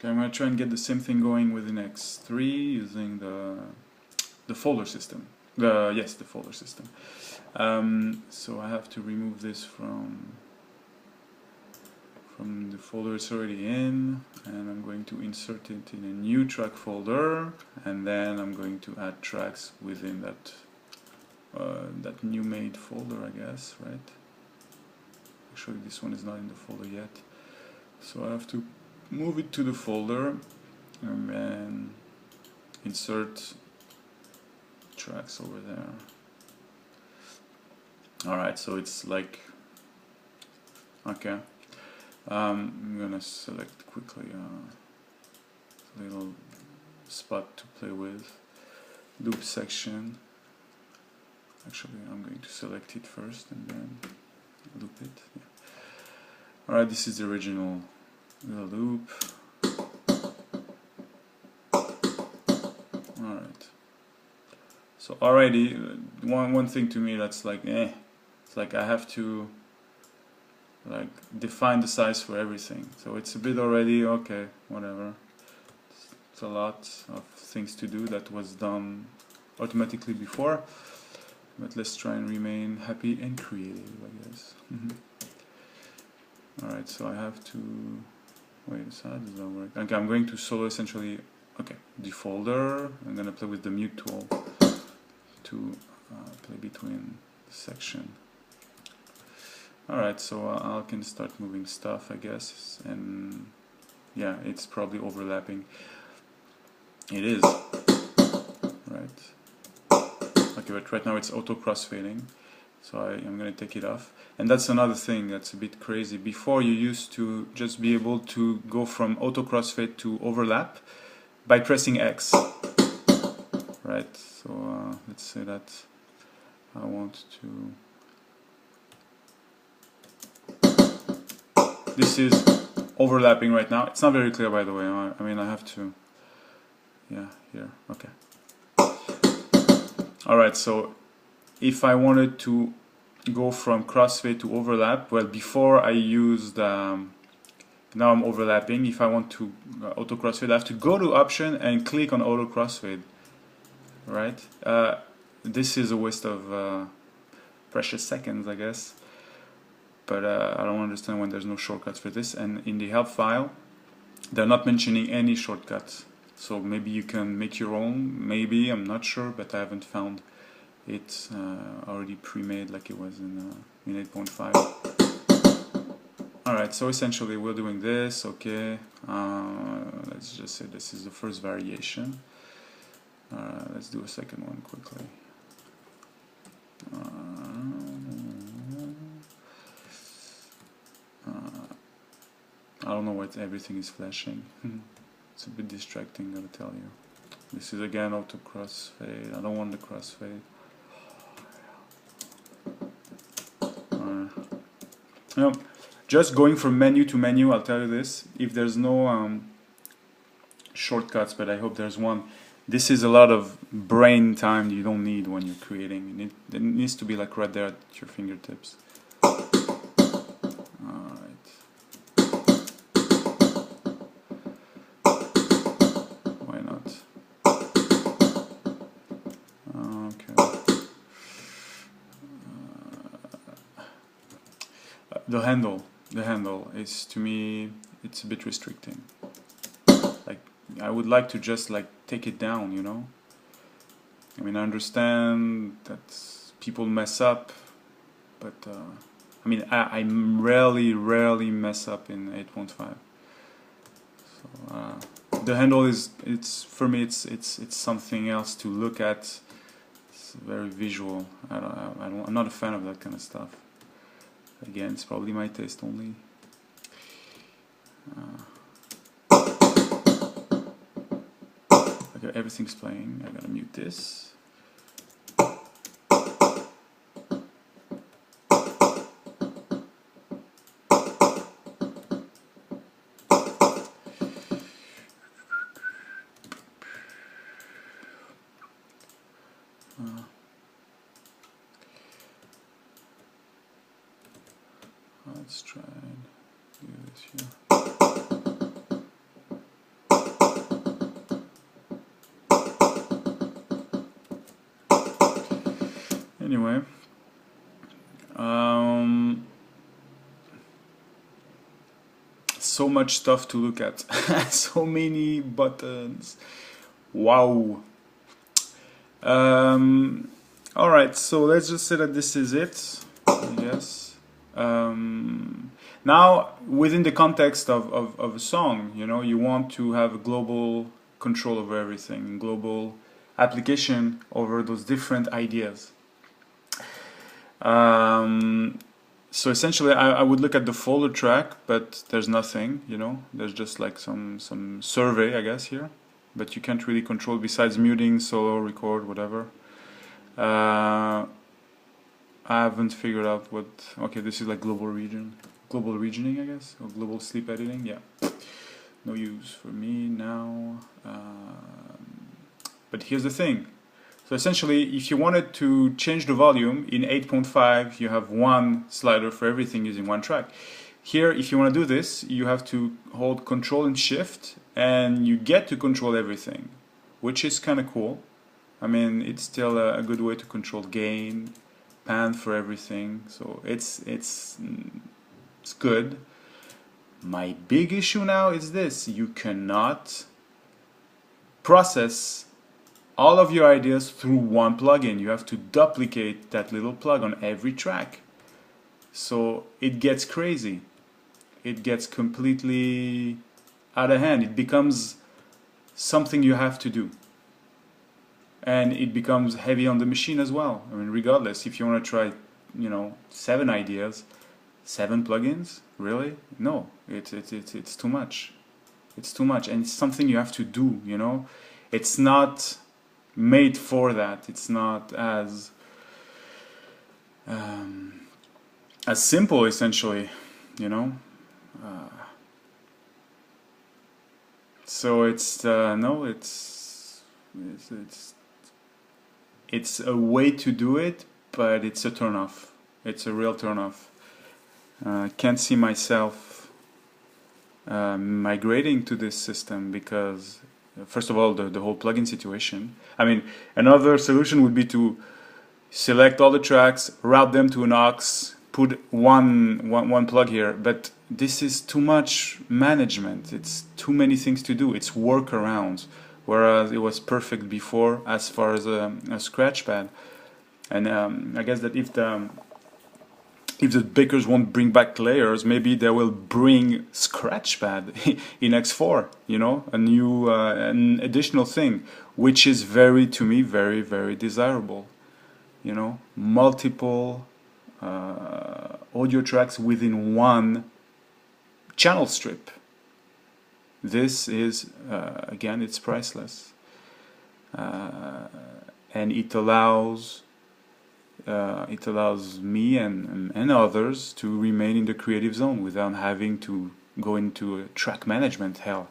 Okay, I'm going to try and get the same thing going within x3 using the folder system. Yes, the folder system. So I have to remove this from the folder it's already in, and I'm going to insert it in a new track folder, and then I'm going to add tracks within that new made folder, I guess, right? Actually, this one is not in the folder yet, so I have to move it to the folder and then insert tracks over there. Alright, so it's like, okay, I'm gonna select quickly a little spot to play with. Loop section. Actually, I'm going to select it first and then loop it. Yeah. Alright, this is the original little loop. Alright. So already, one thing to me that's like, it's like I have to like define the size for everything. So it's a bit already, okay, whatever. It's a lot of things to do that was done automatically before. But let's try and remain happy and creative, I guess. Alright, so I have to... Wait, so how does that work? Okay, I'm going to solo essentially... Okay, the folder. I'm going to play with the mute tool to play between the section. Alright, so I can start moving stuff, I guess. And yeah, it's probably overlapping. It is. Right. Okay, but right now it's auto crossfading, so I'm going to take it off. And that's another thing that's a bit crazy. Before, you used to just be able to go from auto crossfade to overlap by pressing X. Right, so let's say that I want to... This is overlapping right now. It's not very clear, by the way. I mean, I have to... Yeah, here, okay. Alright, so if I wanted to go from crossfade to overlap, well, before I used, now I'm overlapping. If I want to auto crossfade, I have to go to option and click on auto crossfade, right? This is a waste of precious seconds, I guess, but I don't understand when there's no shortcuts for this. And in the help file, they're not mentioning any shortcuts. So maybe you can make your own, maybe, I'm not sure, but I haven't found it already pre-made like it was in 8.5. Alright, so essentially we're doing this, okay. Let's just say this is the first variation. Let's do a second one quickly. I don't know why everything is flashing. It's a bit distracting, gotta tell you. This is again auto crossfade. I don't want the crossfade. You know, just going from menu to menu, I'll tell you this. If there's no shortcuts, but I hope there's one, this is a lot of brain time you don't need when you're creating. It needs to be like right there at your fingertips. The handle is, to me, it's a bit restricting. Like, I would like to just like take it down, you know. I mean, I understand that people mess up, but I mean, I rarely mess up in 8.5. So the handle is, for me, it's something else to look at. It's very visual. I'm not a fan of that kind of stuff. Again, it's probably my taste only. Okay, everything's playing. I gotta mute this. Let's try and do this here. Anyway, so much stuff to look at. So many buttons. Wow. Alright, so let's just say that this is it. Yes. Now, within the context of a song, you know, you want to have a global control over everything, global application over those different ideas. So essentially, I would look at the folder track, but there's nothing, you know. There's just like some survey, I guess, here. But you can't really control besides muting, solo, record, whatever. I haven't figured out what... Okay, this is like global regioning, I guess, or global sleep editing, yeah. No use for me now. But here's the thing. So essentially, if you wanted to change the volume in 8.5, you have one slider for everything using one track. Here, if you want to do this, you have to hold Control and Shift, and you get to control everything, which is kind of cool. I mean, it's still a good way to control gain, pan for everything, so it's good. My big issue now is this: you cannot process all of your ideas through one plugin. You have to duplicate that little plug on every track. So it gets crazy. It gets completely out of hand. It becomes something you have to do. And it becomes heavy on the machine as well. I mean, regardless, if you want to try, you know, 7 ideas, 7 plugins, really? No, it's too much. It's too much, and it's something you have to do, you know? It's not made for that. It's not as simple, essentially, you know. So it's no, it's a way to do it, but it's a turnoff. It's a real turnoff. Can't see myself migrating to this system because, first of all, the whole plugin situation. I mean, another solution would be to select all the tracks, route them to an aux, put one plug here, but this is too much management. It's too many things to do. It's workarounds, whereas it was perfect before as far as a scratchpad. And I guess that if the bakers won't bring back layers, maybe they will bring scratchpad in X4, you know, a new an additional thing, which is to me very, very desirable, you know, multiple audio tracks within one channel strip. This is again, it's priceless, and it allows me and others to remain in the creative zone without having to go into a track management hell.